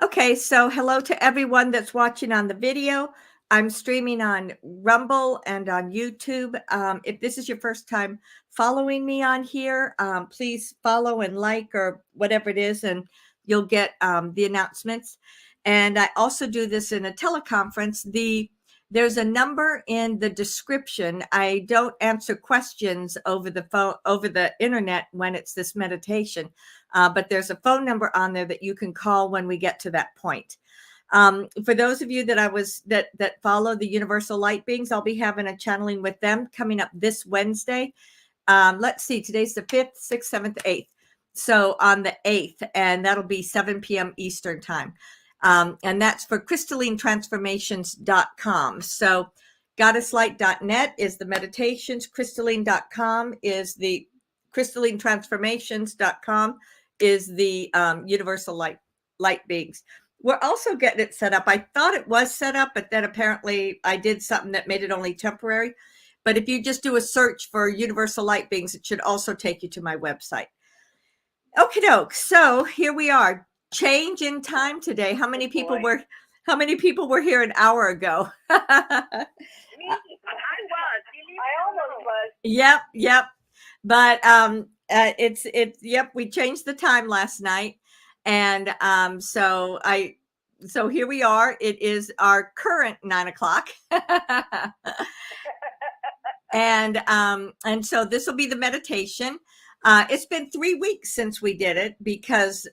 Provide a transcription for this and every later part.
Okay, so hello to everyone that's watching on the video. I'm streaming on Rumble and on YouTube. If this is your first time following me on here, please follow and like or whatever it is, and you'll get the announcements. And I also do this in a teleconference. There's a number in the description. I don't answer questions over the phone, over the internet when it's this meditation. But there's a phone number on there that you can call when we get to that point. For those of you that follow the Universal Light Beings, I'll be having a channeling with them coming up this Wednesday. Let's see, today's the 5th, 6th, 7th, 8th. So on the 8th, and that'll be 7 p.m. Eastern time. And that's for crystallinetransformations.com. So goddesslight.net is the meditations. Crystalline.com is the crystallinetransformations.com is the universal light beings. We're also getting it set up. I thought it was set up, but then apparently I did something that made it only temporary. But if you just do a search for universal light beings, it should also take you to my website. Okie doke. So here we are. Change in time today. How many people were here an hour ago? I almost was. Yep. But yep, we changed the time last night. And so here we are. It is our current 9 o'clock. And so this will be the meditation. It's been 3 weeks since we did it because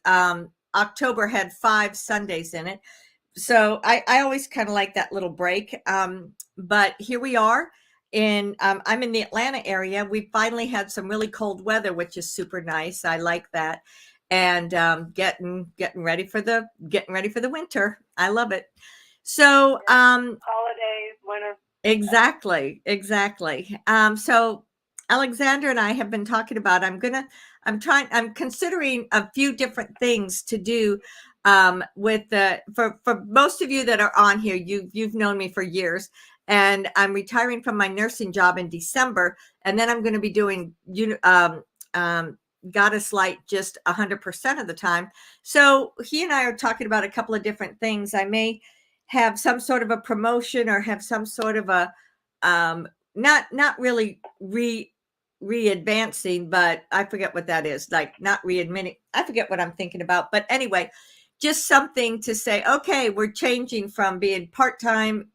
October had 5 Sundays in it. So I always kind of like that little break. But here we are. I'm in the Atlanta area. We finally had some really cold weather, which is super nice. I like that. And getting ready for the winter. I love it. So holidays, winter. Exactly. So Alexandra and I have been talking about, I'm considering a few different things to do for most of you that are on here, you've known me for years, and I'm retiring from my nursing job in December. And then I'm going to be doing, Goddess Light just 100% of the time. So he and I are talking about a couple of different things. I may have some sort of a promotion or have some sort of a not really re-advancing, but I forget what that is, like not readmitting. I forget what I'm thinking about, but anyway, just something to say, okay, we're changing from being part-time,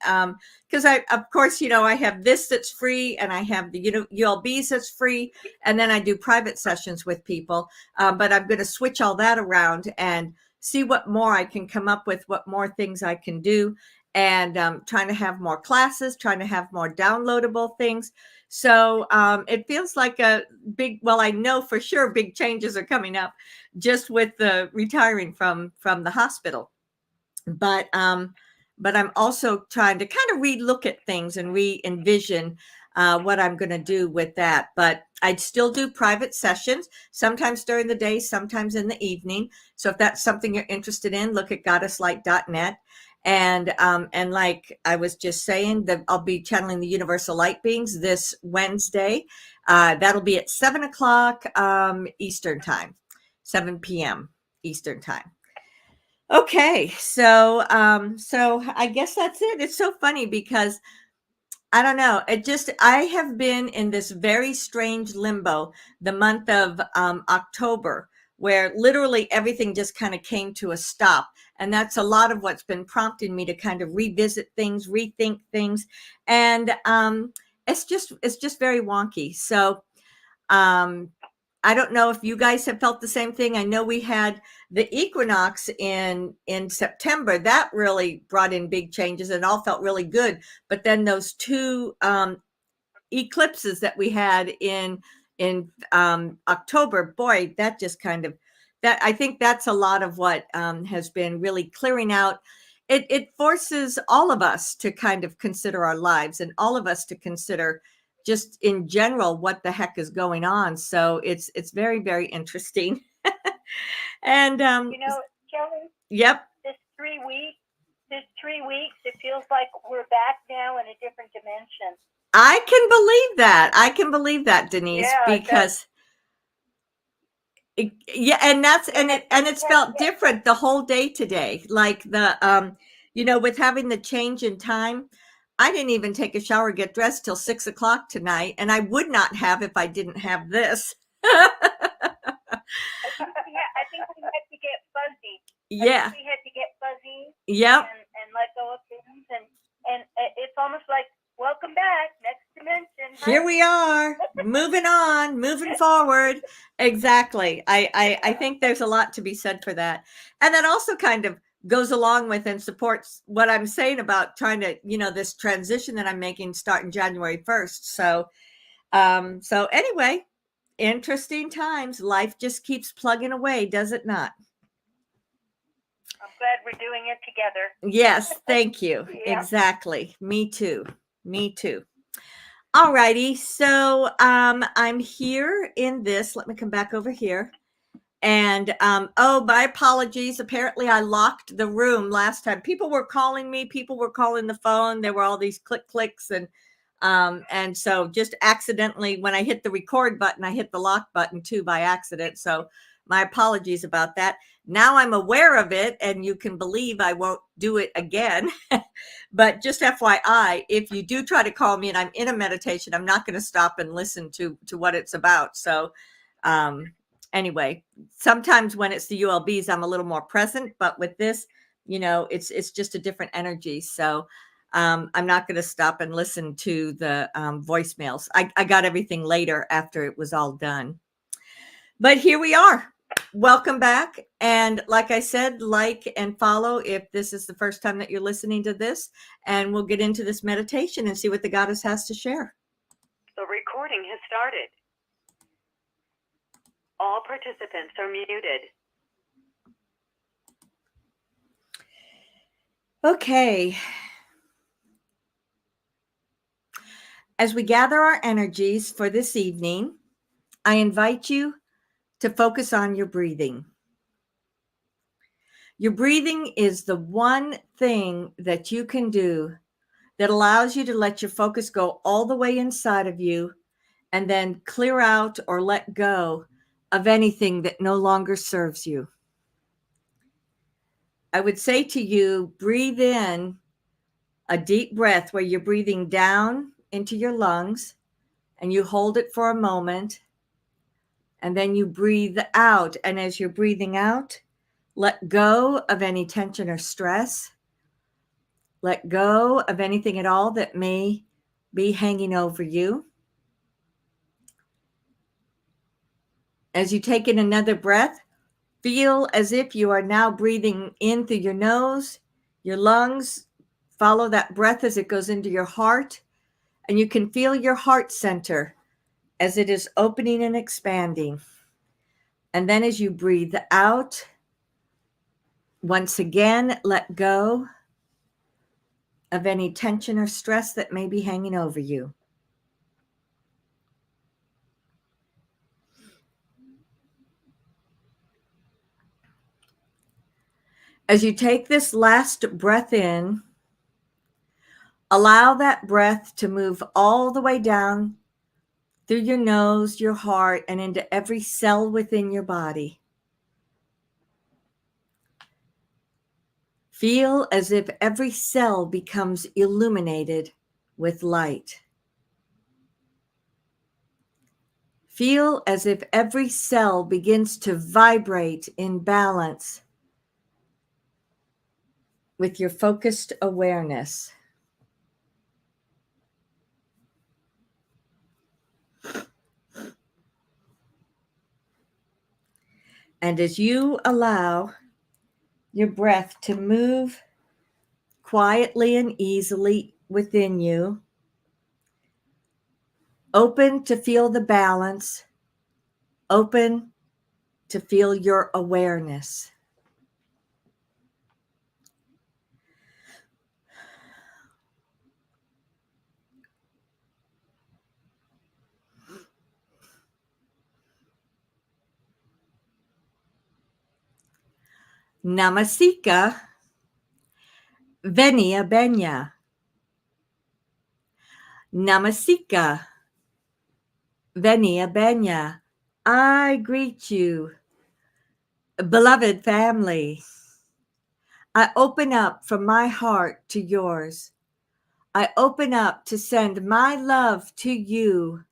because of course, I have this that's free, and I have the ULBs that's free, and then I do private sessions with people, but I'm going to switch all that around and see what more I can come up with, what more things I can do, and trying to have more classes, trying to have more downloadable things. So it feels like a big, well, I know for sure big changes are coming up just with the retiring from the hospital. But I'm also trying to kind of re-look at things and re-envision what I'm going to do with that. But I'd still do private sessions, sometimes during the day, sometimes in the evening. So if that's something you're interested in, look at goddesslight.net. And like I was just saying, that I'll be channeling the Universal Light Beings this Wednesday. That'll be at 7 o'clock Eastern time, 7 p.m. Eastern time. Okay, so I guess that's it. It's so funny because I don't know. I have been in this very strange limbo the month of October, where literally everything just kind of came to a stop. And that's a lot of what's been prompting me to kind of revisit things, rethink things. And it's just very wonky. So I don't know if you guys have felt the same thing. I know we had the equinox in September. That really brought in big changes and all felt really good. But then those two eclipses that we had in October, boy, that just kind of, that I think that's a lot of what has been really clearing out. It forces all of us to kind of consider our lives, and all of us to consider just in general what the heck is going on. So it's very, very interesting. And Kelly, yep, this 3 weeks, it feels like we're back now in a different dimension. I can believe that, Denise, Yeah, because Yeah, and that's Yeah, and it's felt different the whole day today. Like with having the change in time, I didn't even take a shower, get dressed till 6 o'clock tonight, and I would not have if I didn't have this. Yeah, I think we had to get fuzzy. I think Yeah. we had to get fuzzy Yep. and let go of things, and it's almost like welcome back, next dimension. Here we are, moving on, moving forward. Exactly. I think there's a lot to be said for that. And that also kind of goes along with and supports what I'm saying about trying to, this transition that I'm making starting January 1st. So anyway, interesting times. Life just keeps plugging away, does it not? I'm glad we're doing it together. Yes, thank you. Yeah. Exactly. Me too. Me too. All righty. So I'm here in this. Let me come back over here. And my apologies. Apparently I locked the room last time. People were calling me, people were calling the phone. There were all these clicks and so just accidentally when I hit the record button, I hit the lock button too by accident. So my apologies about that. Now I'm aware of it and you can believe I won't do it again. But just FYI, if you do try to call me and I'm in a meditation, I'm not going to stop and listen to what it's about. So anyway, sometimes when it's the ULBs, I'm a little more present, but with this, it's just a different energy. So I'm not going to stop and listen to the voicemails. I got everything later after it was all done. But here we are. Welcome back. And like I said, like and follow if this is the first time that you're listening to this. And we'll get into this meditation and see what the goddess has to share. The recording has started. All participants are muted. Okay. As we gather our energies for this evening, I invite you to focus on your breathing. Your breathing is the one thing that you can do that allows you to let your focus go all the way inside of you and then clear out or let go of anything that no longer serves you. I would say to you, breathe in a deep breath where you're breathing down into your lungs and you hold it for a moment. And then you breathe out. And as you're breathing out, let go of any tension or stress. Let go of anything at all that may be hanging over you. As you take in another breath, feel as if you are now breathing in through your nose, your lungs. Follow that breath as it goes into your heart. And you can feel your heart center as it is opening and expanding. And then as you breathe out, once again, let go of any tension or stress that may be hanging over you. As you take this last breath in, allow that breath to move all the way down through your nose, your heart, and into every cell within your body. Feel as if every cell becomes illuminated with light. Feel as if every cell begins to vibrate in balance with your focused awareness. And as you allow your breath to move quietly and easily within you, open to feel the balance, open to feel your awareness. Namasika Venia Benya. Namasika Venia Benya. I greet you Beloved family, I open up from my heart to yours. I open up to send my love to you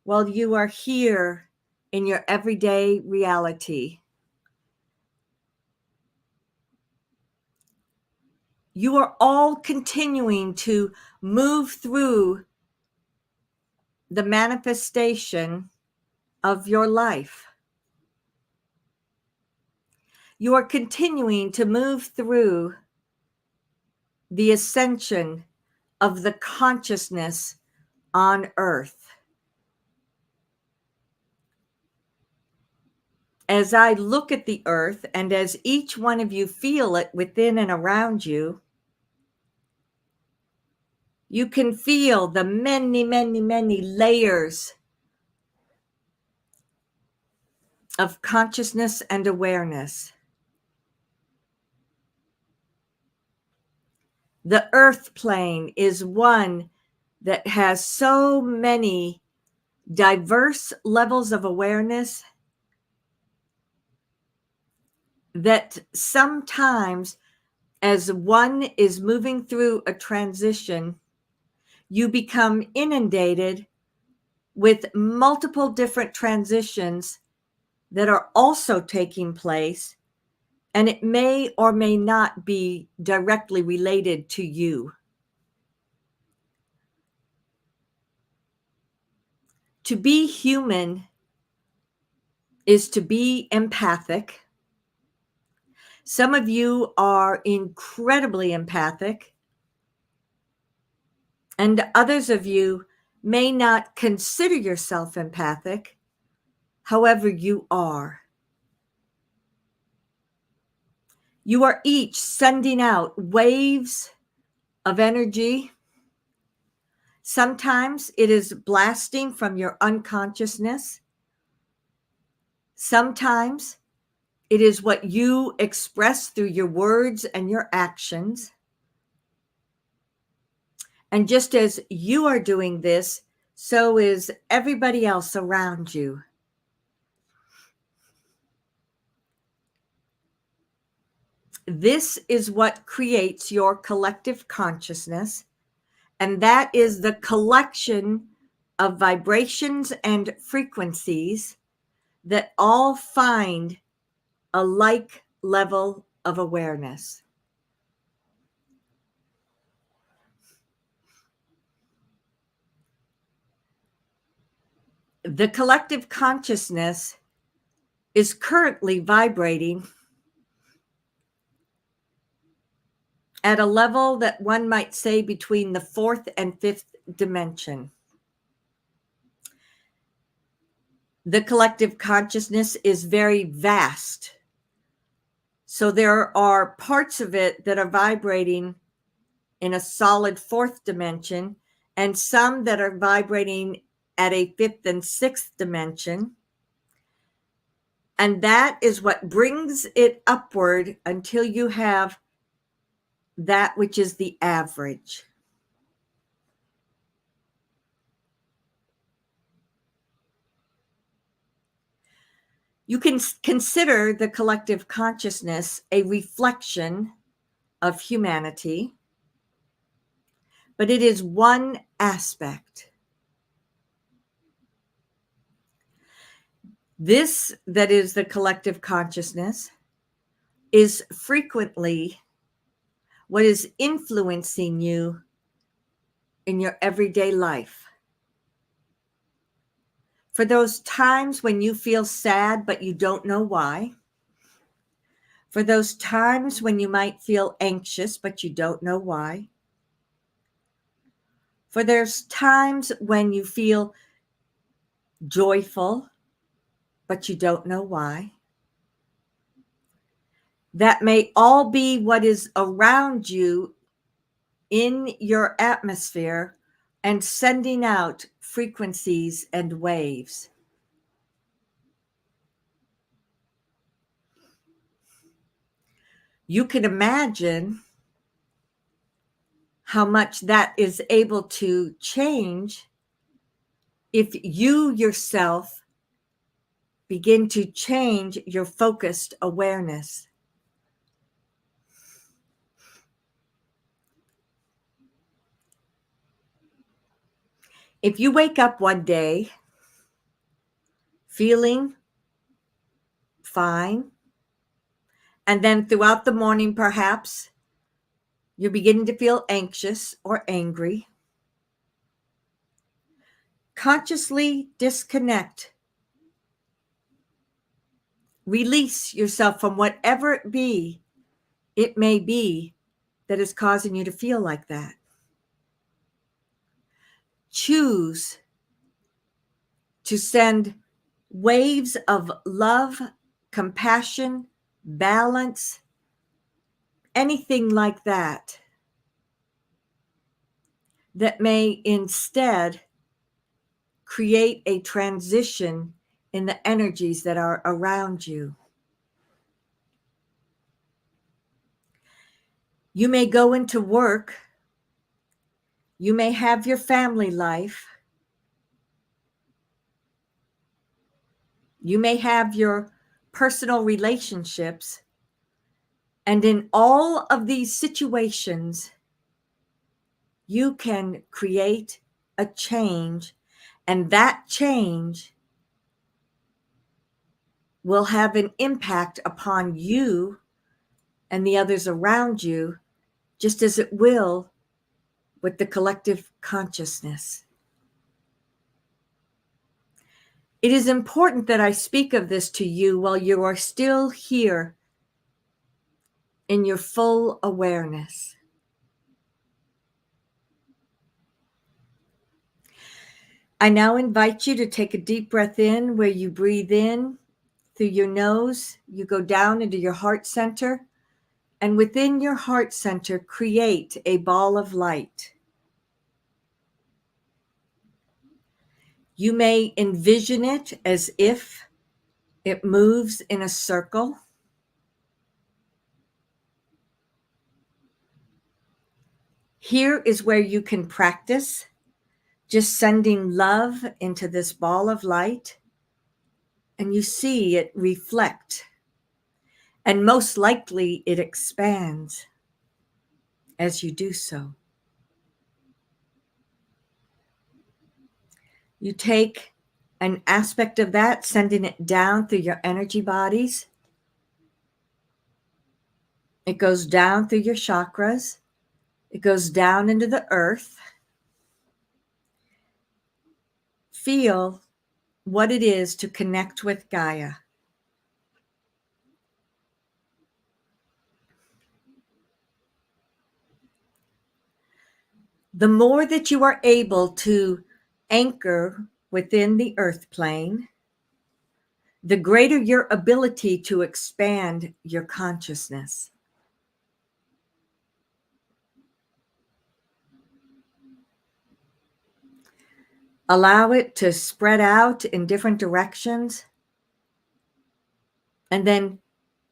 while you are here in your everyday reality. You are all continuing to move through the manifestation of your life. You are continuing to move through the ascension of the consciousness on earth. As I look at the earth and as each one of you feel it within and around you, you can feel the many, many, many layers of consciousness and awareness. The earth plane is one that has so many diverse levels of awareness that sometimes, as one is moving through a transition, you become inundated with multiple different transitions that are also taking place, and it may or may not be directly related to you. To be human is to be empathic. Some of you are incredibly empathic, and others of you may not consider yourself empathic. However, you are. You are each sending out waves of energy. Sometimes it is blasting from your unconsciousness. Sometimes it is what you express through your words and your actions. And just as you are doing this, so is everybody else around you. This is what creates your collective consciousness, and that is the collection of vibrations and frequencies that all find a like level of awareness. The collective consciousness is currently vibrating at a level that one might say between the fourth and fifth dimension. The collective consciousness is very vast. So there are parts of it that are vibrating in a solid fourth dimension, and some that are vibrating at a fifth and sixth dimension. And that is what brings it upward until you have that which is the average. You can consider the collective consciousness a reflection of humanity, but it is one aspect. This, that is the collective consciousness, is frequently what is influencing you in your everyday life. For those times when you feel sad, but you don't know why. For those times when you might feel anxious, but you don't know why. For there's times when you feel joyful, but you don't know why. That may all be what is around you in your atmosphere and sending out frequencies and waves. You can imagine how much that is able to change if you yourself begin to change your focused awareness. If you wake up one day feeling fine, and then throughout the morning, perhaps you're beginning to feel anxious or angry, consciously disconnect. Release yourself from whatever it may be that is causing you to feel like that. Choose to send waves of love, compassion, balance, anything like that may instead create a transition in the energies that are around you. You may go into work, you may have your family life, you may have your personal relationships, and in all of these situations, you can create a change, and that change will have an impact upon you and the others around you, just as it will with the collective consciousness. It is important that I speak of this to you while you are still here in your full awareness. I now invite you to take a deep breath in, where you breathe in through your nose, you go down into your heart center, and within your heart center, create a ball of light. You may envision it as if it moves in a circle. Here is where you can practice just sending love into this ball of light, and you see it reflect, and most likely it expands as you do so. You take an aspect of that, sending it down through your energy bodies. It goes down through your chakras. It goes down into the earth. Feel what it is to connect with Gaia. The more that you are able to anchor within the earth plane, the greater your ability to expand your consciousness. Allow it to spread out in different directions, and then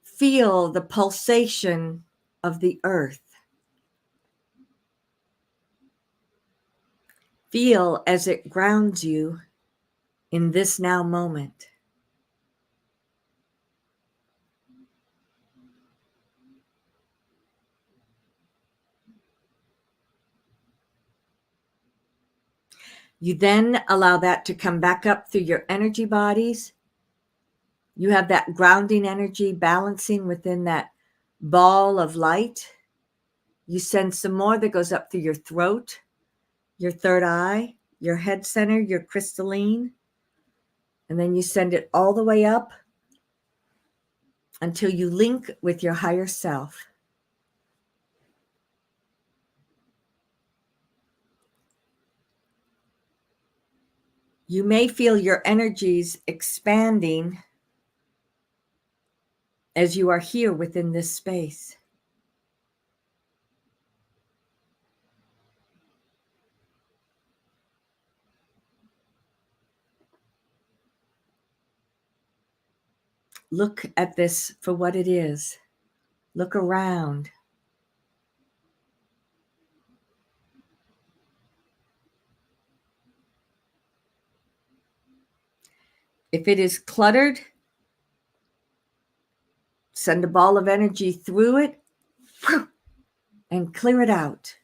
feel the pulsation of the earth. Feel as it grounds you in this now moment. You then allow that to come back up through your energy bodies. You have that grounding energy balancing within that ball of light. You send some more that goes up through your throat, your third eye, your head center, your crystalline. And then you send it all the way up until you link with your higher self. You may feel your energies expanding as you are here within this space. Look at this for what it is. Look around. If it is cluttered, send a ball of energy through it and clear it out.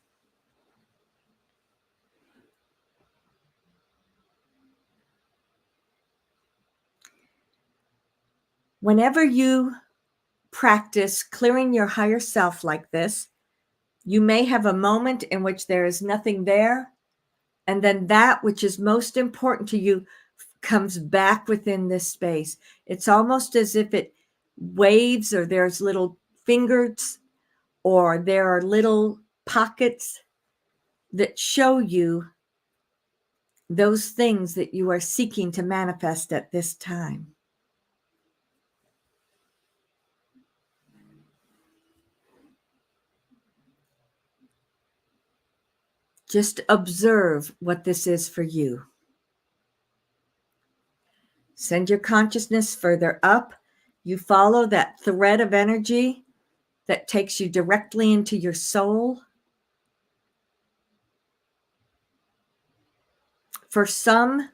Whenever you practice clearing your higher self like this, you may have a moment in which there is nothing there, and then that which is most important to you comes back within this space. It's almost as if it waves, or there's little fingers, or there are little pockets that show you those things that you are seeking to manifest at this time. Just observe what this is for you. Send your consciousness further up. You follow that thread of energy that takes you directly into your soul. For some,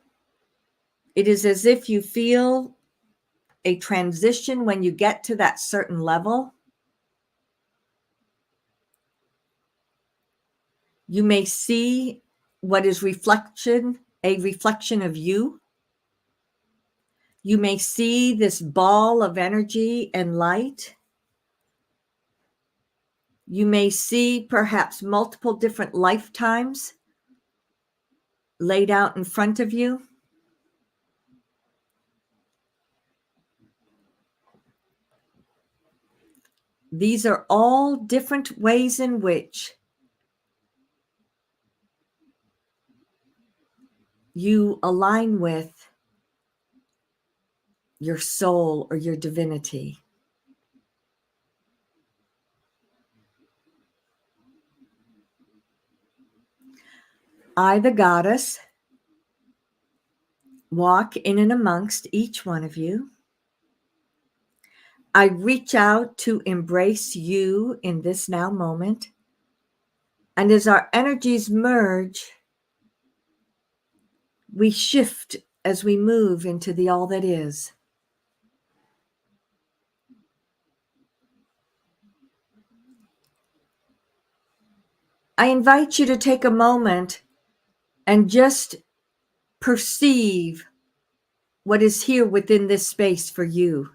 it is as if you feel a transition when you get to that certain level. You may see what is a reflection of you. You may see this ball of energy and light. You may see perhaps multiple different lifetimes laid out in front of you. These are all different ways in which you align with your soul or your divinity. I, the goddess, walk in and amongst each one of you. I reach out to embrace you in this now moment. And as our energies merge, we shift as we move into the all that is. I invite you to take a moment and just perceive what is here within this space for you.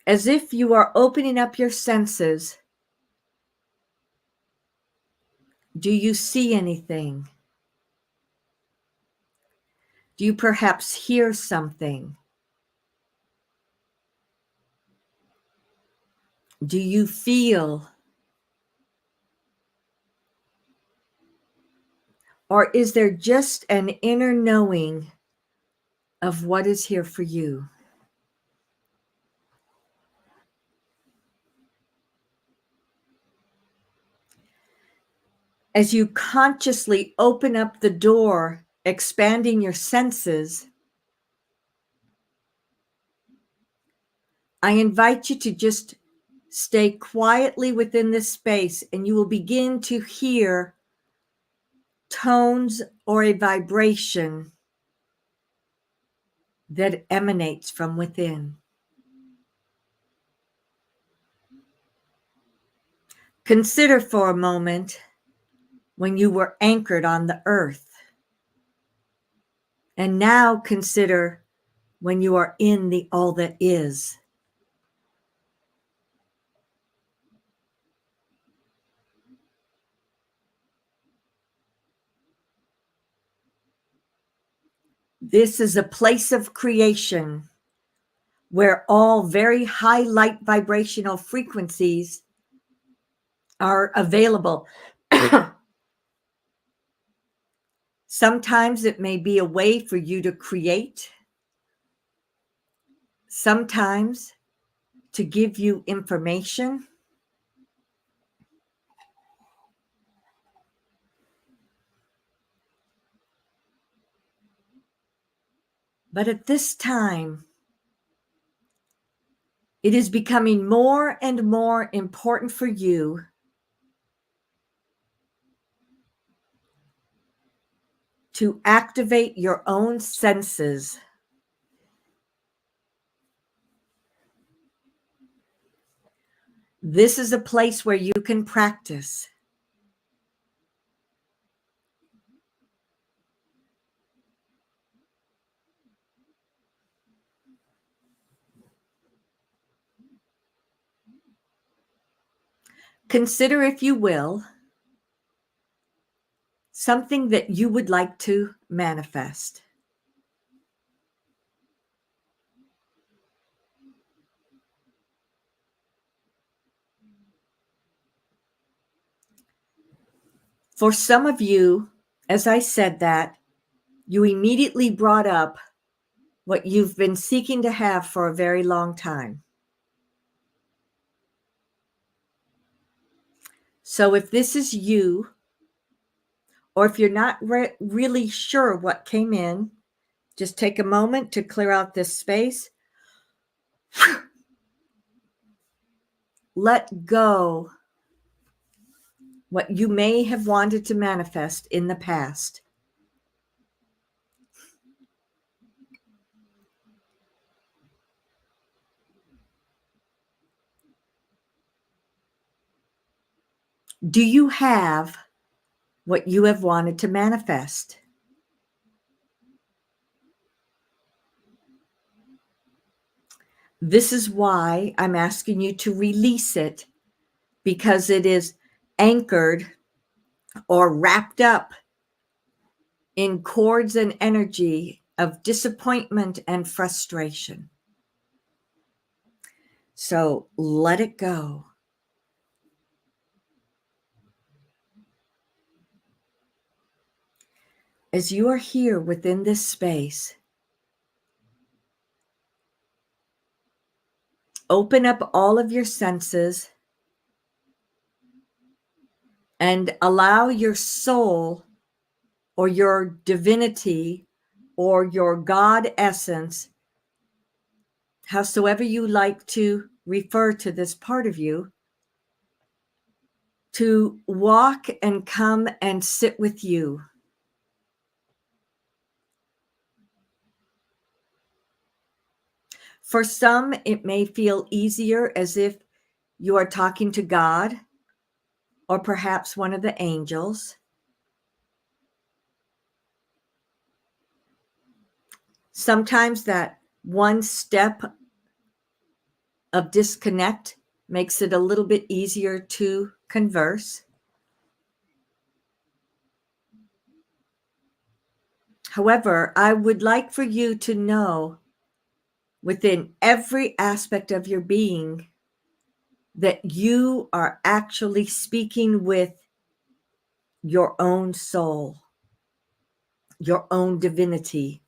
As if you are opening up your senses, do you see anything? Do you perhaps hear something? Do you feel? Or is there just an inner knowing of what is here for you? As you consciously open up the door, expanding your senses, I invite you to just stay quietly within this space, and you will begin to hear tones or a vibration that emanates from within. Consider for a moment when you were anchored on the earth. And now consider when you are in the all that is. This is a place of creation where all very high light vibrational frequencies are available. Sometimes it may be a way for you to create, sometimes to give you information. But at this time, it is becoming more and more important for you to activate your own senses. This is a place where you can practice. Consider, if you will, something that you would like to manifest. For some of you, as I said that, you immediately brought up what you've been seeking to have for a very long time. So if this is you, or if you're not really sure what came in, just take a moment to clear out this space. Let go what you may have wanted to manifest in the past. Do you have what you have wanted to manifest? This is why I'm asking you to release it, because it is anchored or wrapped up in cords and energy of disappointment and frustration. So let it go. As you are here within this space, open up all of your senses and allow your soul or your divinity or your God essence, howsoever you like to refer to this part of you, to walk and come and sit with you. For some, it may feel easier as if you are talking to God or perhaps one of the angels. Sometimes that one step of disconnect makes it a little bit easier to converse. However, I would like for you to know within every aspect of your being that you are actually speaking with your own soul, your own divinity.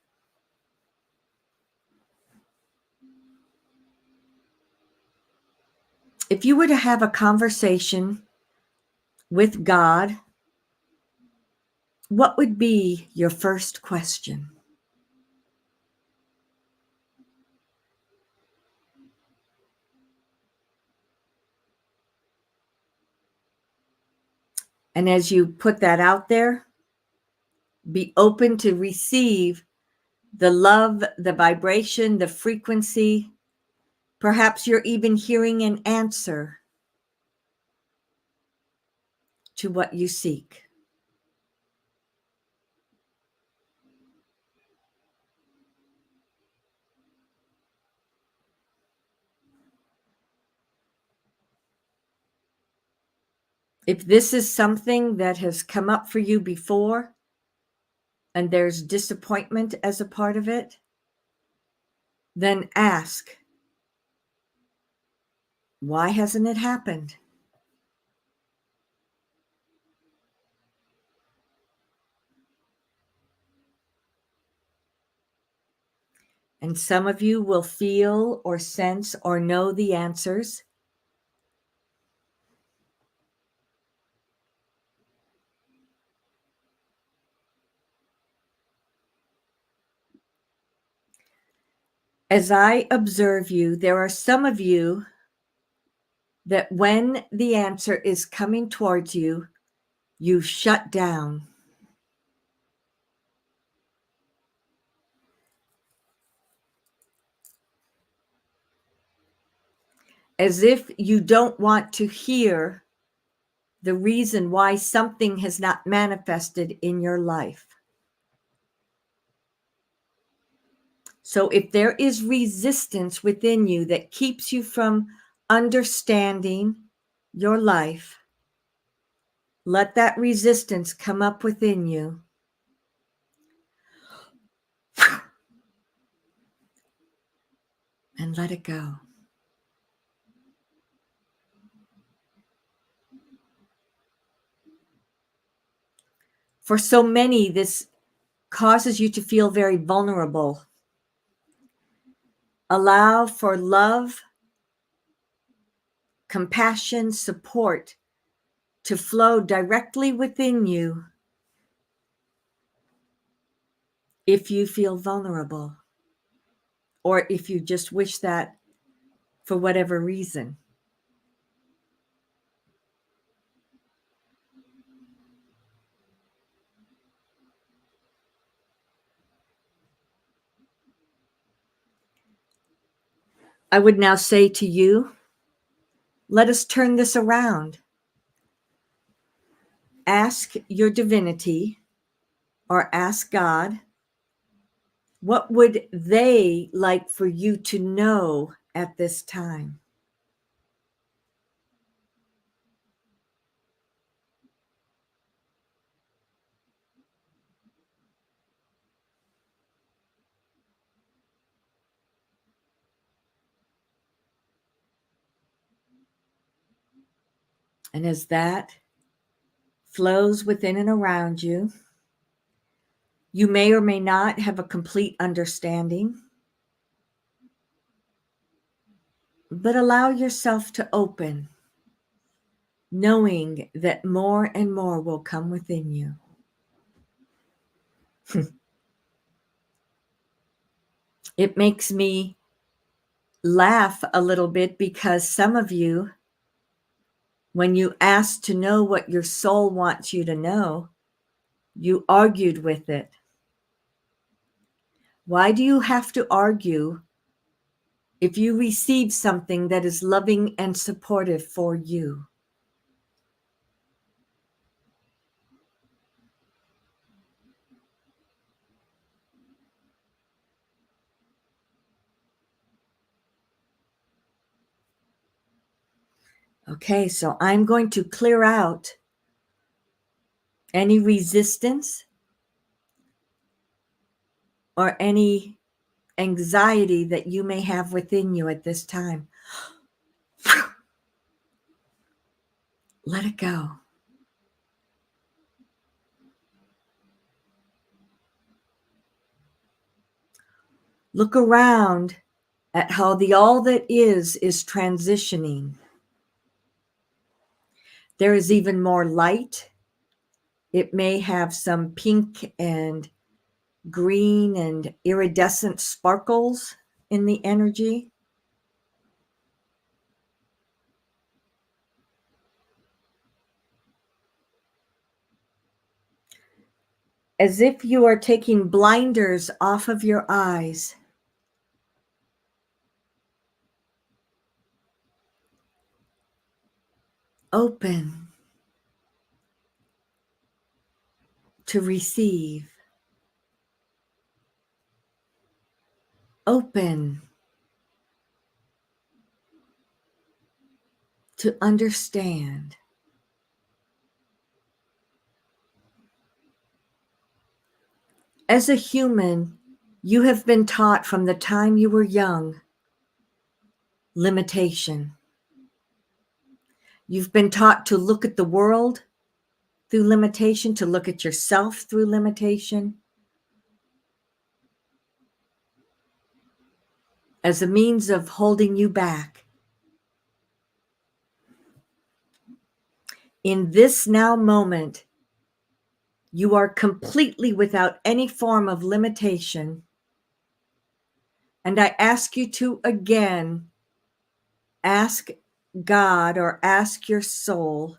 If you were to have a conversation with God, what would be your first question? And as you put that out there, be open to receive the love, the vibration, the frequency. Perhaps you're even hearing an answer to what you seek. If this is something that has come up for you before and there's disappointment as a part of it, then ask, why hasn't it happened? And some of you will feel or sense or know the answers. As I observe you, there are some of you that when the answer is coming towards you, you shut down. as if you don't want to hear the reason why something has not manifested in your life. So if there is resistance within you that keeps you from understanding your life, let that resistance come up within you. And let it go. For so many, this causes you to feel very vulnerable. Allow for love, compassion, support to flow directly within you if you feel vulnerable, or if you just wish that for whatever reason. I would now say to you, let us turn this around. Ask your divinity, or ask God, what would they like for you to know at this time? And as that flows within and around you, you may or may not have a complete understanding, but allow yourself to open, knowing that more and more will come within you. It makes me laugh a little bit because some of you, when you asked to know what your soul wants you to know, you argued with it. Why do you have to argue if you receive something that is loving and supportive for you? Okay, so I'm going to clear out any resistance or any anxiety that you may have within you at this time. Let it go. Look around at how the all that is transitioning. There is even more light. It may have some pink and green and iridescent sparkles in the energy. As if you are taking blinders off of your eyes. Open to receive. Open to understand. As a human, you have been taught from the time you were young limitation. You've been taught to look at the world through limitation, to look at yourself through limitation, as a means of holding you back. In this now moment, you are completely without any form of limitation. And I ask you to again ask God or ask your soul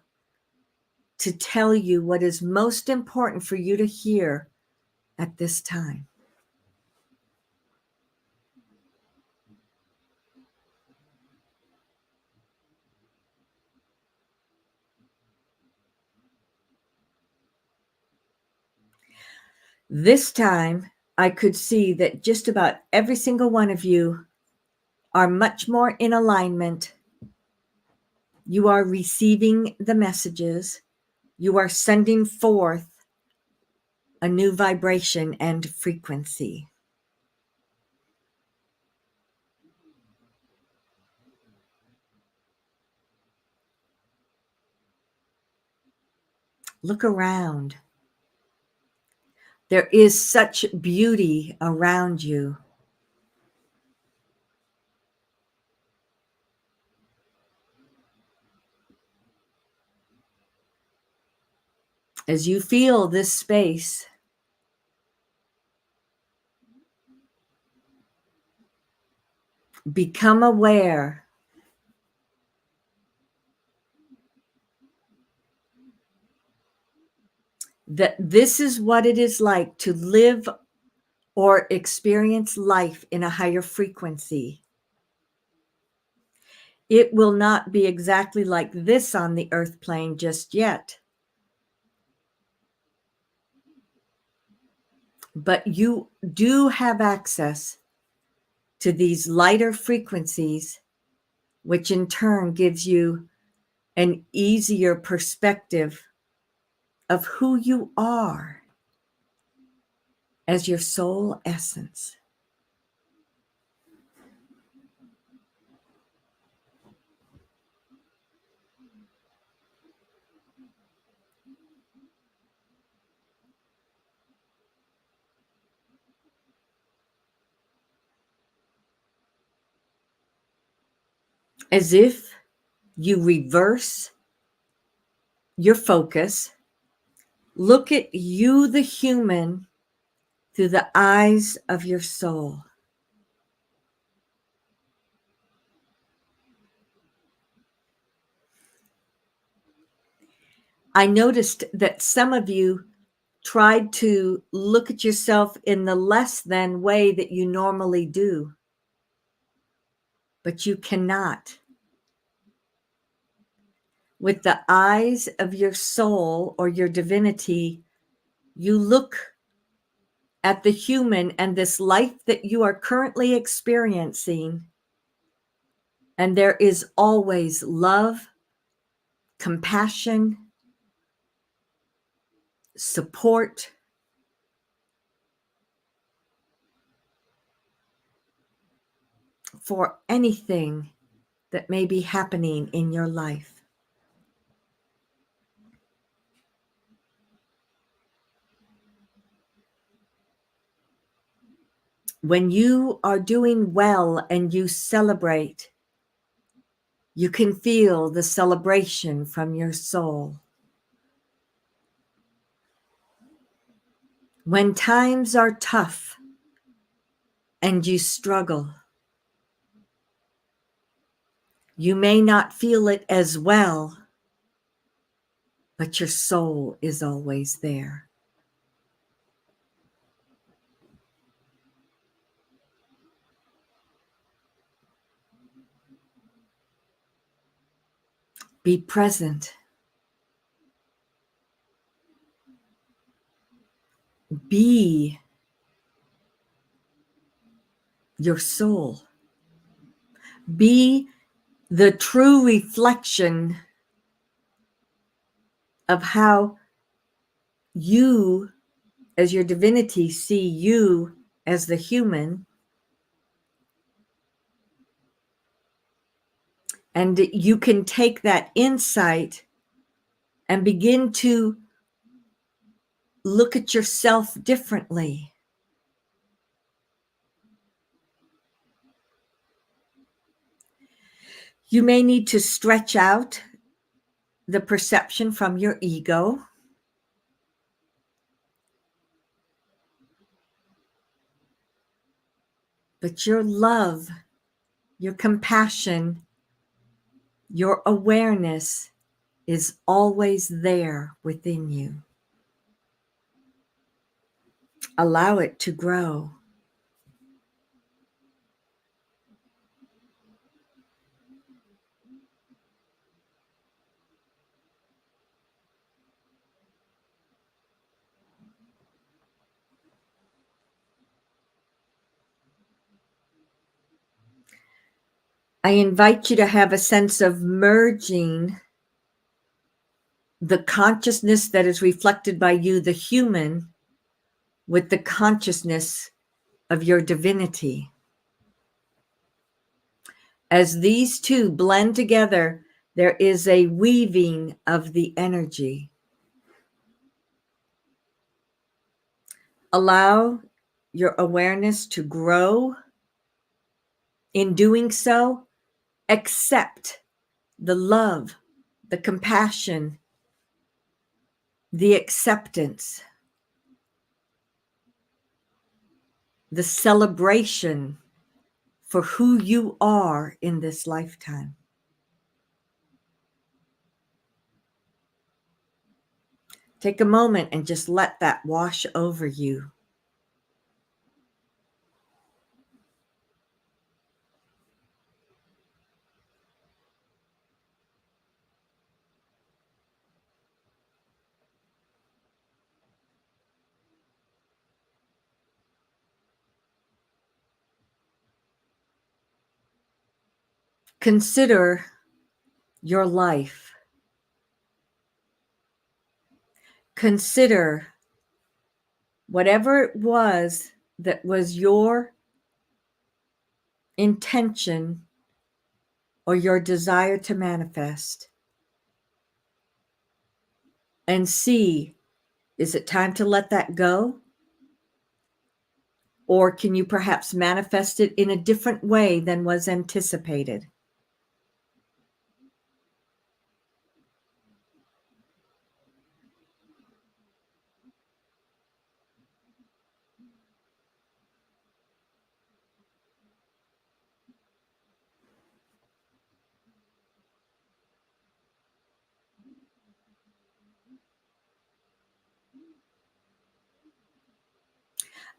to tell you what is most important for you to hear at this time. This time, I could see that just about every single one of you are much more in alignment. You are receiving the messages. You are sending forth a new vibration and frequency. Look around. There is such beauty around you. As you feel this space, become aware that this is what it is like to live or experience life in a higher frequency. It will not be exactly like this on the earth plane just yet. But you do have access to these lighter frequencies, which in turn gives you an easier perspective of who you are as your soul essence. As if you reverse your focus, look at you, the human, through the eyes of your soul. I noticed that some of you tried to look at yourself in the less than way that you normally do, but you cannot. With the eyes of your soul or your divinity, you look at the human and this life that you are currently experiencing, and there is always love, compassion, support, for anything that may be happening in your life. When you are doing well and you celebrate, you can feel the celebration from your soul. When times are tough and you struggle, you may not feel it as well, but your soul is always there. Be present. Be your soul. Be the true reflection of how you, as your divinity, see you as the human. And you can take that insight and begin to look at yourself differently. You may need to stretch out the perception from your ego. But your love, your compassion, your awareness is always there within you. Allow it to grow. I invite you to have a sense of merging the consciousness that is reflected by you, the human, with the consciousness of your divinity. As these two blend together, there is a weaving of the energy. Allow your awareness to grow. In doing so, accept the love, the compassion, the acceptance, the celebration for who you are in this lifetime. Take a moment and just let that wash over you. Consider your life. Consider whatever it was that was your intention or your desire to manifest, and see, is it time to let that go? Or can you perhaps manifest it in a different way than was anticipated?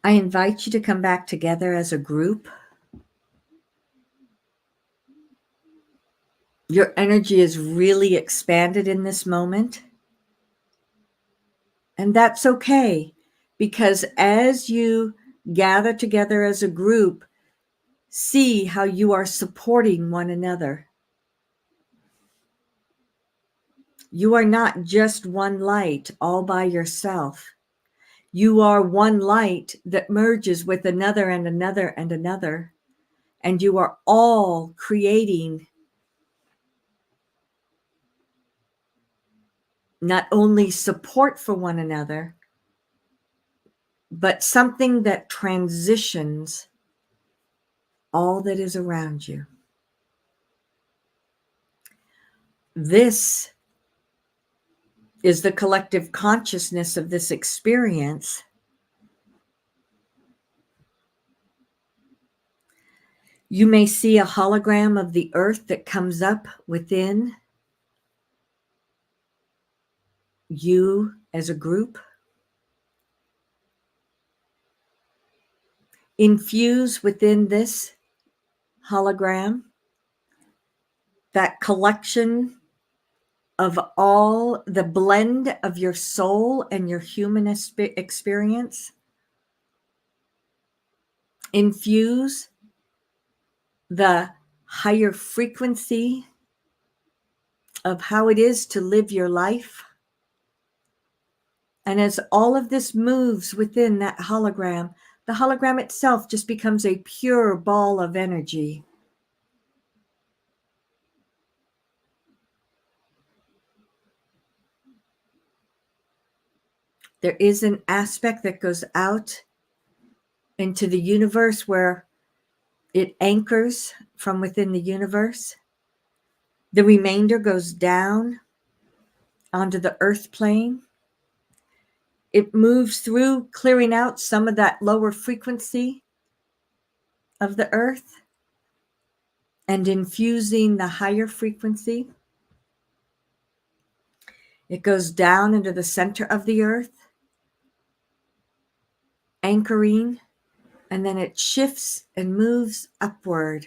I invite you to come back together as a group. Your energy is really expanded in this moment. And that's okay, because as you gather together as a group, see how you are supporting one another. You are not just one light all by yourself. You are one light that merges with another and another and another. And you are all creating not only support for one another, but something that transitions all that is around you. This is the collective consciousness of this experience. You may see a hologram of the earth that comes up within you as a group. Infuse within this hologram that collection of all the blend of your soul and your human experience. Infuse the higher frequency of how it is to live your life. And as all of this moves within that hologram, the hologram itself just becomes a pure ball of energy. There is an aspect that goes out into the universe where it anchors from within the universe. The remainder goes down onto the earth plane. It moves through, clearing out some of that lower frequency of the earth and infusing the higher frequency. It goes down into the center of the earth, anchoring, and then it shifts and moves upward.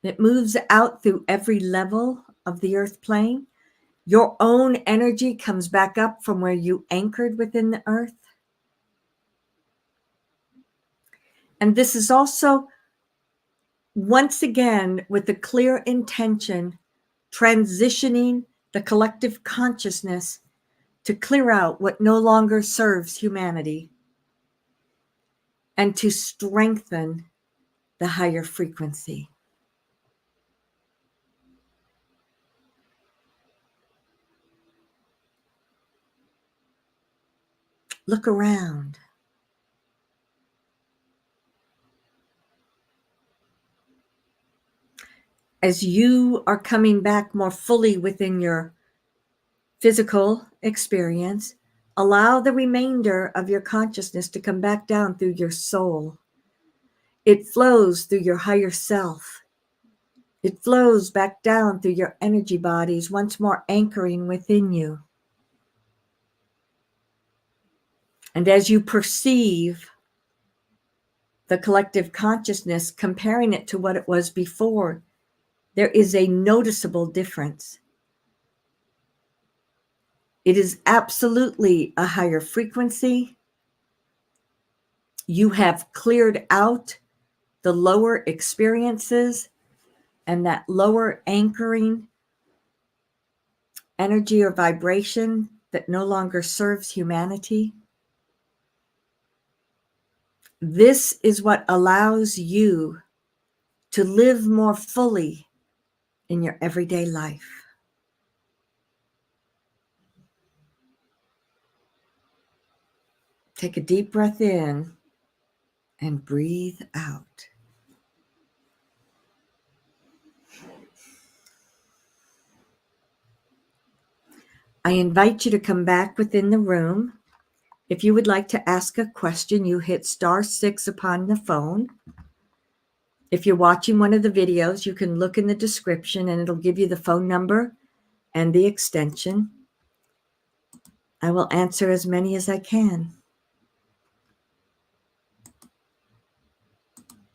It moves out through every level of the earth plane. Your own energy comes back up from where you anchored within the earth. And this is also once again, with the clear intention, transitioning the collective consciousness to clear out what no longer serves humanity and to strengthen the higher frequency. Look around. As you are coming back more fully within your physical experience, allow the remainder of your consciousness to come back down through your soul. It flows through your higher self. It flows back down through your energy bodies, once more anchoring within you. And as you perceive the collective consciousness, comparing it to what it was before, there is a noticeable difference. It is absolutely a higher frequency. You have cleared out the lower experiences and that lower anchoring energy or vibration that no longer serves humanity. This is what allows you to live more fully in your everyday life. Take a deep breath in and breathe out. I invite you to come back within the room. If you would like to ask a question, you hit *6 upon the phone. If you're watching one of the videos, you can look in the description and it'll give you the phone number and the extension. I will answer as many as I can.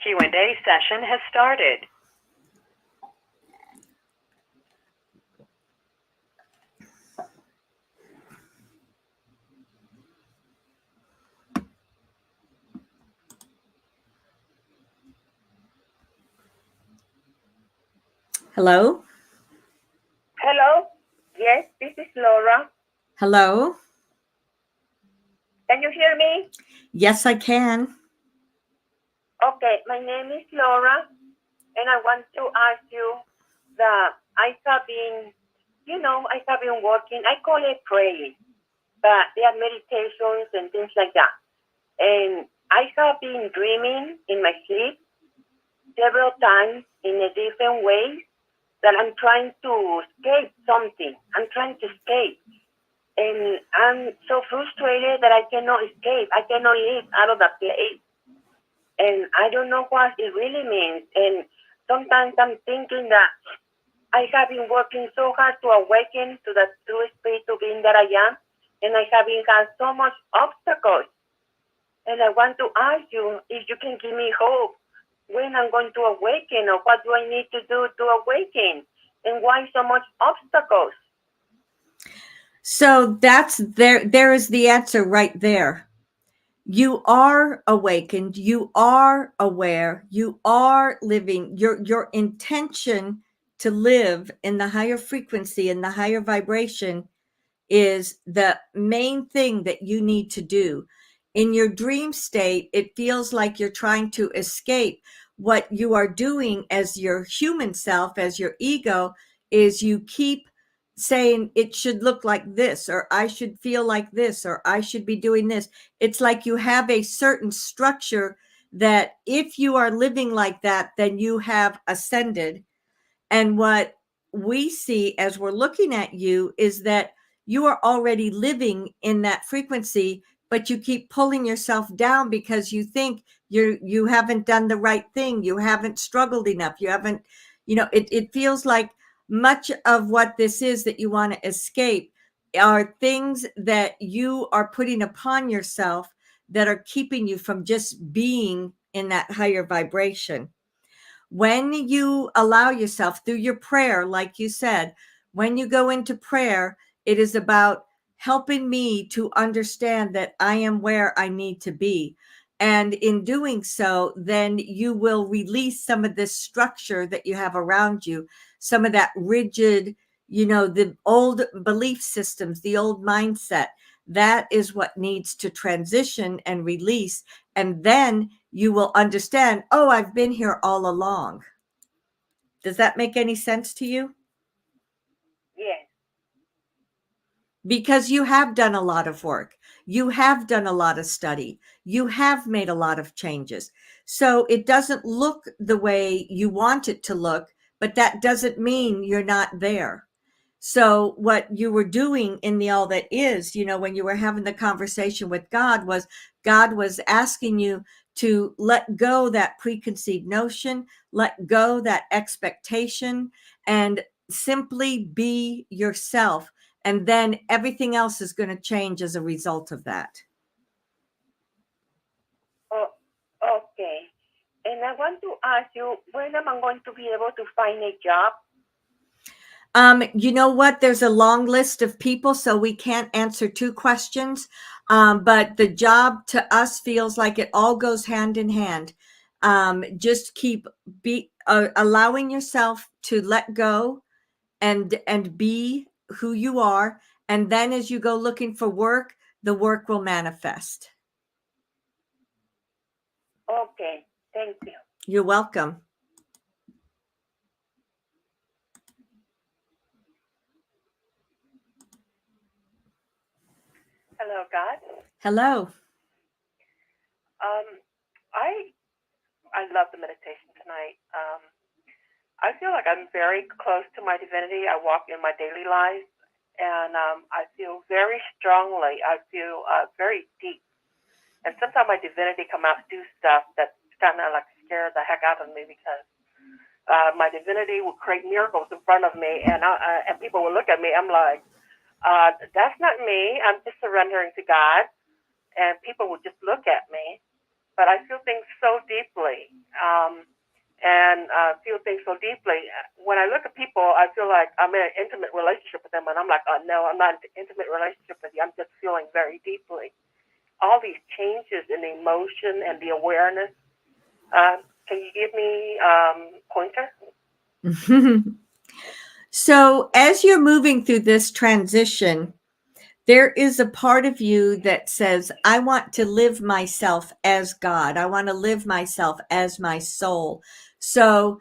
Q&A session has started. Hello? Hello? Yes, this is Laura. Hello? Can you hear me? Yes, I can. Okay, my name is Laura, and I want to ask you that I have been working, I call it praying, but they are meditations and things like that. And I have been dreaming in my sleep several times in a different way that I'm trying to escape something. I'm trying to escape. And I'm so frustrated that I cannot escape. I cannot leave out of that place. And I don't know what it really means. And sometimes I'm thinking that I have been working so hard to awaken to the true spiritual being that I am. And I have been had so much obstacles. And I want to ask you if you can give me hope when I'm going to awaken, or what do I need to do to awaken, and why so much obstacles? So that's there is the answer right there. You are awakened, you are aware, you are living your intention to live in the higher frequency and the higher vibration is the main thing that you need to do. In your dream state, it feels like you're trying to escape. What you are doing as your human self, as your ego, is you keep saying it should look like this, or I should feel like this, or I should be doing this. It's like you have a certain structure that if you are living like that, then you have ascended. And what we see as we're looking at you is that you are already living in that frequency, but you keep pulling yourself down because you think you haven't done the right thing. You haven't struggled enough. You haven't, it feels like much of what this is that you want to escape are things that you are putting upon yourself that are keeping you from just being in that higher vibration. When you allow yourself through your prayer, like you said, when you go into prayer, it is about helping me to understand that I am where I need to be. And in doing so, then you will release some of this structure that you have around you, some of that rigid, the old belief systems, the old mindset. That is what needs to transition and release. And then you will understand, oh, I've been here all along. Does that make any sense to you? Yes. Because you have done a lot of work. You have done a lot of study. You have made a lot of changes. So it doesn't look the way you want it to look, but that doesn't mean you're not there. So what you were doing in the all that is, when you were having the conversation with God was asking you to let go that preconceived notion, let go that expectation, and simply be yourself. And then everything else is going to change as a result of that. Oh, okay. And I want to ask you, when am I going to be able to find a job? You know what? There's a long list of people, so we can't answer 2 questions. But the job to us feels like it all goes hand in hand. Just keep allowing yourself to let go and be who you are. And then as you go looking for work, the work will manifest. Okay. Thank you. You're welcome. Hello, God. Hello. Um, I love the meditation tonight. I feel like I'm very close to my divinity. I walk in my daily life, and I feel very strongly. I feel very deep. And sometimes my divinity come out to do stuff that kind of like scare the heck out of me because my divinity will create miracles in front of me, and people will look at me. I'm like, that's not me. I'm just surrendering to God, and people will just look at me. But I feel things so deeply, and feel things so deeply. When I look at people, I feel like I'm in an intimate relationship with them, and I'm like, oh no, I'm not in an intimate relationship with you. I'm just feeling very deeply. All these changes in the emotion and the awareness. Can you give me pointer? So as you're moving through this transition, there is a part of you that says, I want to live myself as God. I want to live myself as my soul. So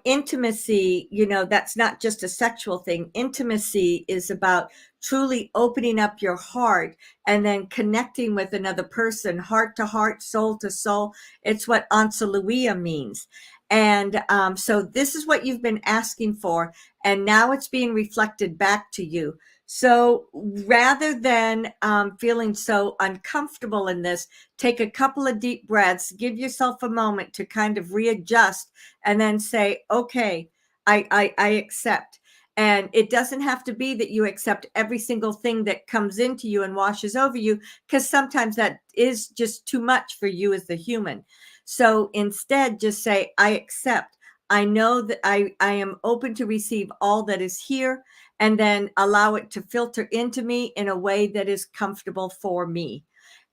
intimacy, that's not just a sexual thing. Intimacy is about truly opening up your heart and then connecting with another person, heart to heart, soul to soul. It's what Ansaluia means. And so this is what you've been asking for. And now it's being reflected back to you. So rather than feeling so uncomfortable in this, take a couple of deep breaths, give yourself a moment to kind of readjust and then say, okay, I accept. And it doesn't have to be that you accept every single thing that comes into you and washes over you, because sometimes that is just too much for you as the human. So instead, just say, I accept. I know that I am open to receive all that is here, and then allow it to filter into me in a way that is comfortable for me.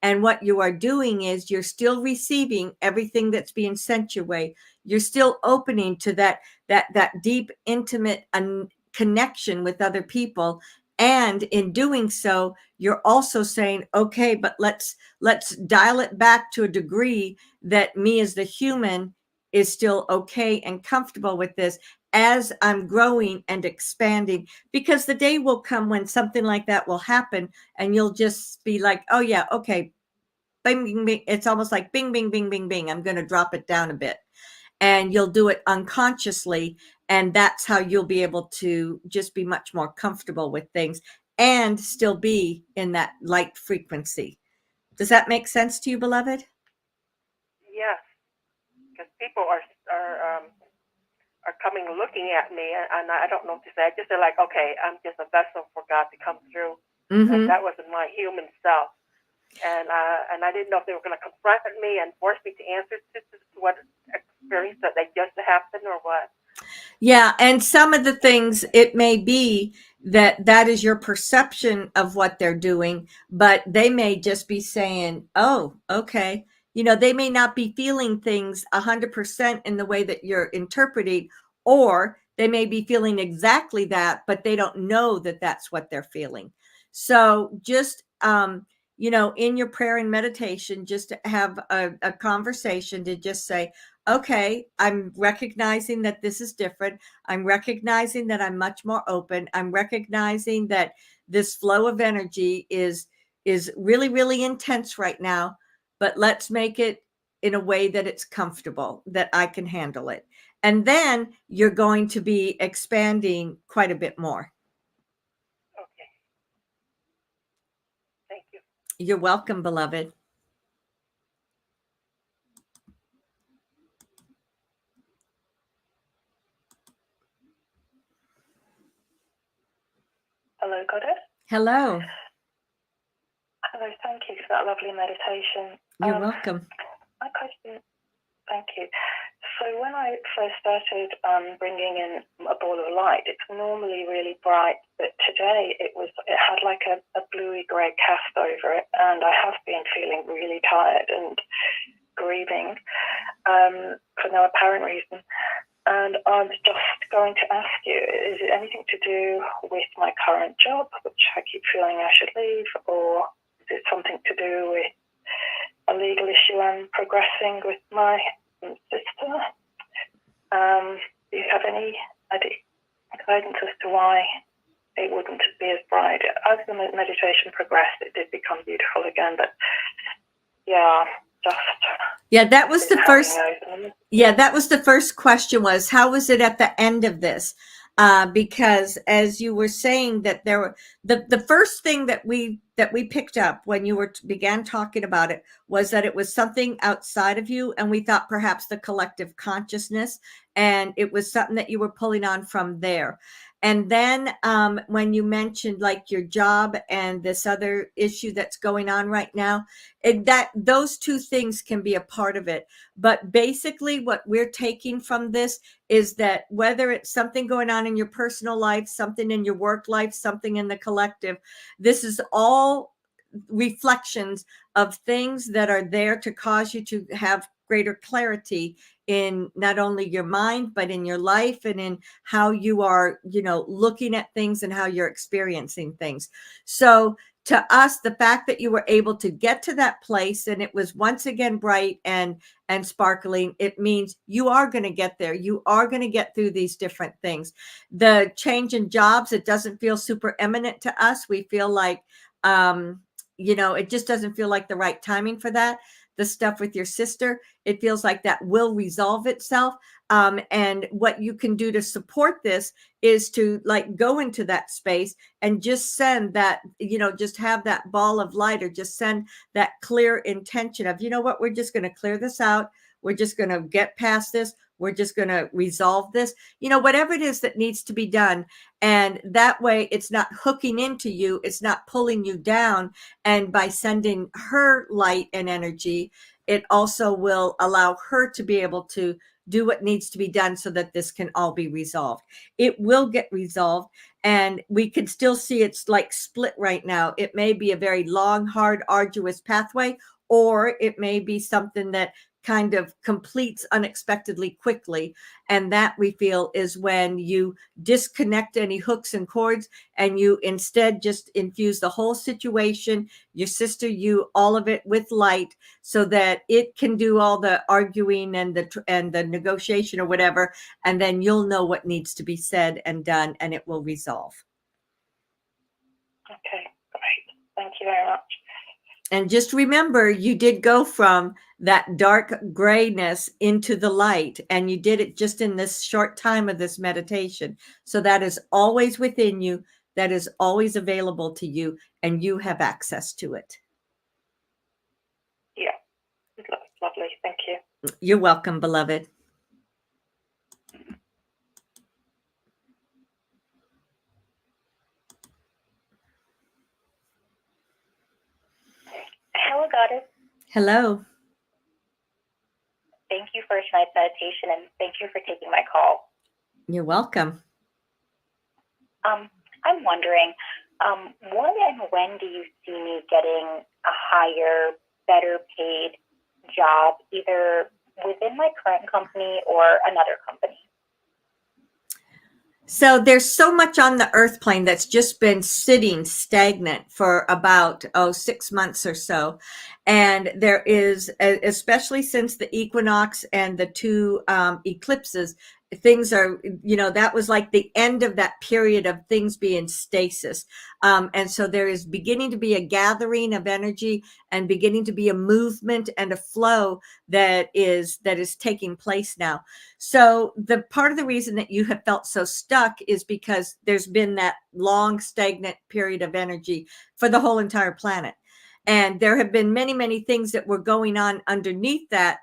And what you are doing is you're still receiving everything that's being sent your way. You're still opening to that deep, intimate connection with other people. And in doing so, you're also saying, okay, but let's dial it back to a degree that me as the human is still okay and comfortable with this as I'm growing and expanding, because the day will come when something like that will happen and you'll just be like, oh yeah, okay, bing, bing, bing. It's almost like bing, bing, bing, bing, bing. I'm going to drop it down a bit, and you'll do it unconsciously. And that's how you'll be able to just be much more comfortable with things and still be in that light frequency. Does that make sense to you, beloved? Yes, because people are coming looking at me, and I don't know what to say. I just feel like, okay, I'm just a vessel for God to come through. And that wasn't my human self. And I didn't know if they were going to confront me and force me to answer to what experience that they just happened or what. Yeah, and some of the things, it may be that is your perception of what they're doing, but they may just be saying, oh, okay, they may not be feeling things 100% in the way that you're interpreting, or they may be feeling exactly that, but they don't know that that's what they're feeling. So just, in your prayer and meditation, just to have a conversation to just say, okay, I'm recognizing that this is different. I'm recognizing that I'm much more open. I'm recognizing that this flow of energy is really, really intense right now, but let's make it in a way that it's comfortable, that I can handle it. And then you're going to be expanding quite a bit more. Okay. Thank you. You're welcome, beloved. Hello, Goddess. Hello. Hello, thank you for that lovely meditation. You're welcome. My question, thank you. So when I first started bringing in a ball of light, it's normally really bright, but today it had like a bluey grey cast over it, and I have been feeling really tired and grieving for no apparent reason. And I was just going to ask you, is it anything to do with my current job, which I keep feeling I should leave, or is it something to do with a legal issue I'm progressing with my sister? Do you have any guidance as to why it wouldn't be as bright? As the meditation progressed, it did become beautiful again, but yeah, just... Yeah, that was the first. Yeah, that was the first question, was how was it at the end of this? Because as you were saying that there were the first thing that we picked up when you began talking about it was that it was something outside of you, and we thought perhaps the collective consciousness, and it was something that you were pulling on from there. And then when you mentioned like your job and this other issue that's going on right now, that those two things can be a part of it. But basically what we're taking from this is that whether it's something going on in your personal life, something in your work life, something in the collective, this is all reflections of things that are there to cause you to have greater clarity in not only your mind, but in your life and in how you are, looking at things and how you're experiencing things. So to us, the fact that you were able to get to that place and it was once again bright and sparkling, it means you are going to get there. You are going to get through these different things. The change in jobs, it doesn't feel super eminent to us. We feel like, it just doesn't feel like the right timing for that. The stuff with your sister, it feels like that will resolve itself. And what you can do to support this is to like go into that space and just send that, just have that ball of light, or just send that clear intention of, what, we're just going to clear this out. We're just going to get past this. We're just going to resolve this, whatever it is that needs to be done. And that way it's not hooking into you. It's not pulling you down. And by sending her light and energy, it also will allow her to be able to do what needs to be done so that this can all be resolved. It will get resolved, and we can still see it's like split right now. It may be a very long, hard, arduous pathway, or it may be something that kind of completes unexpectedly quickly. And that we feel is when you disconnect any hooks and cords and you instead just infuse the whole situation, your sister, you, all of it with light, so that it can do all the arguing and the negotiation or whatever. And then you'll know what needs to be said and done, and it will resolve. Okay, great. Thank you very much. And just remember, you did go from that dark grayness into the light, and you did it just in this short time of this meditation. So that is always within you. That is always available to you, and you have access to it. Yeah, lovely. Thank you. You're welcome, beloved. Hello, Goddess. Hello. Thank you for tonight's meditation, and thank you for taking my call. You're welcome. I'm wondering, what and when do you see me getting a higher, better paid job, either within my current company or another company? So there's so much on the earth plane that's just been sitting stagnant for about 6 months or so. And there is, especially since the equinox and the two eclipses, things are, that was like the end of that period of things being stasis. And so there is beginning to be a gathering of energy and beginning to be a movement and a flow that is taking place now. So the part of the reason that you have felt so stuck is because there's been that long stagnant period of energy for the whole entire planet. And there have been many, many things that were going on underneath that,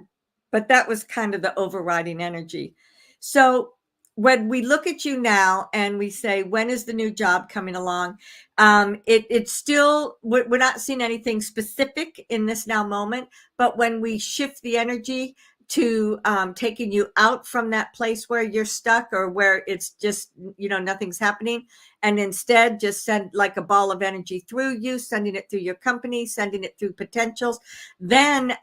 but that was kind of the overriding energy. So when we look at you now and we say, when is the new job coming along? It's still, we're not seeing anything specific in this now moment, but when we shift the energy to taking you out from that place where you're stuck or where it's just, nothing's happening, and instead just send like a ball of energy through you, sending it through your company, sending it through potentials, then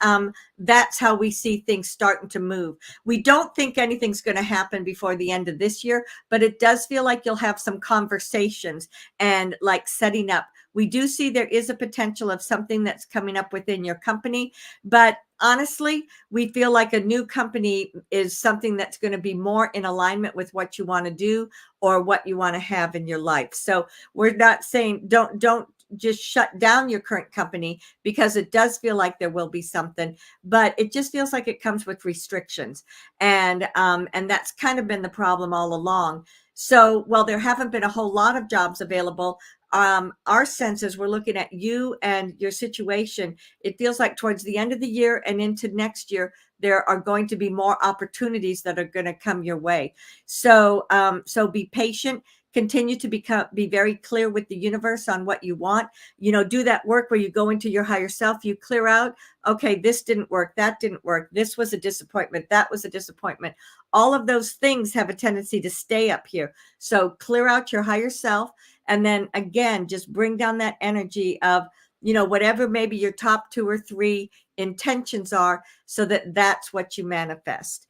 that's how we see things starting to move. We don't think anything's going to happen before the end of this year, but it does feel like you'll have some conversations and like setting up. We do see there is a potential of something that's coming up within your company, but honestly, we feel like a new company is something that's going to be more in alignment with what you want to do or what you want to have in your life. So we're not saying don't just shut down your current company, because it does feel like there will be something, but it just feels like it comes with restrictions. And that's kind of been the problem all along. So while there haven't been a whole lot of jobs available, our sense is we're looking at you and your situation. It feels like towards the end of the year and into next year, there are going to be more opportunities that are going to come your way. So, so be patient. Continue to be very clear with the universe on what you want. Do that work where you go into your higher self. You clear out, okay, this didn't work. That didn't work. This was a disappointment. That was a disappointment. All of those things have a tendency to stay up here. So clear out your higher self. And then again, just bring down that energy of, whatever maybe your top 2 or 3 intentions are, so that that's what you manifest.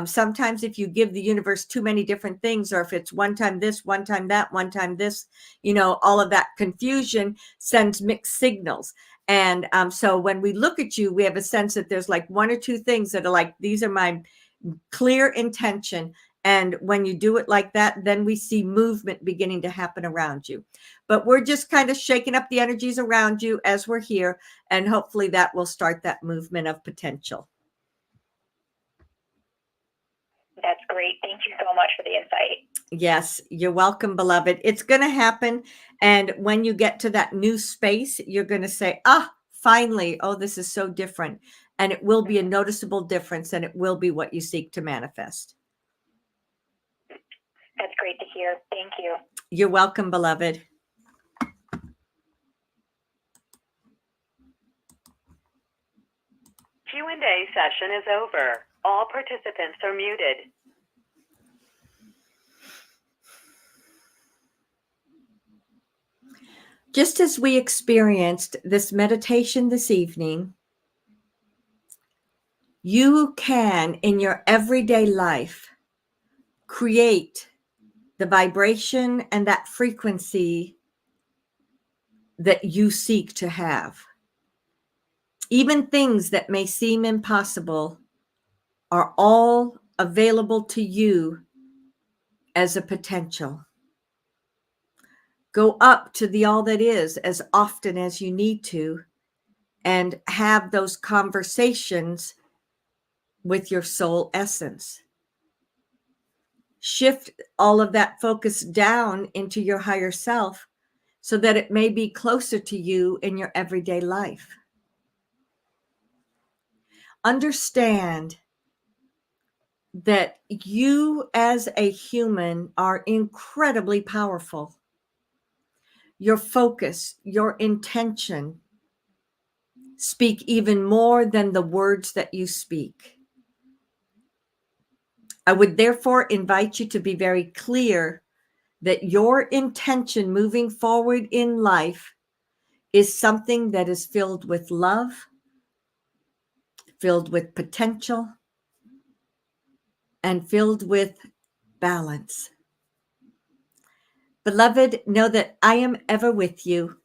Sometimes if you give the universe too many different things, or if it's one time this, one time that, one time this, all of that confusion sends mixed signals. And so when we look at you, we have a sense that there's like 1 or 2 things that are like, these are my clear intention. And when you do it like that, then we see movement beginning to happen around you. But we're just kind of shaking up the energies around you as we're here. And hopefully that will start that movement of potential. That's great. Thank you so much for the insight. Yes, you're welcome, beloved. It's going to happen. And when you get to that new space, you're going to say, finally, this is so different. And it will be a noticeable difference, and it will be what you seek to manifest. That's great to hear. Thank you. You're welcome, beloved. Q&A session is over. All participants are muted. Just as we experienced this meditation this evening, you can, in your everyday life, create the vibration and that frequency that you seek to have. Even things that may seem impossible are all available to you as a potential. Go up to the all that is as often as you need to, and have those conversations with your soul essence. Shift all of that focus down into your higher self so that it may be closer to you in your everyday life. Understand that you as a human are incredibly powerful. Your focus, your intention speak even more than the words that you speak. I would therefore invite you to be very clear that your intention moving forward in life is something that is filled with love, filled with potential, and filled with balance. Beloved, know that I am ever with you.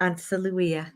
Ansaluia.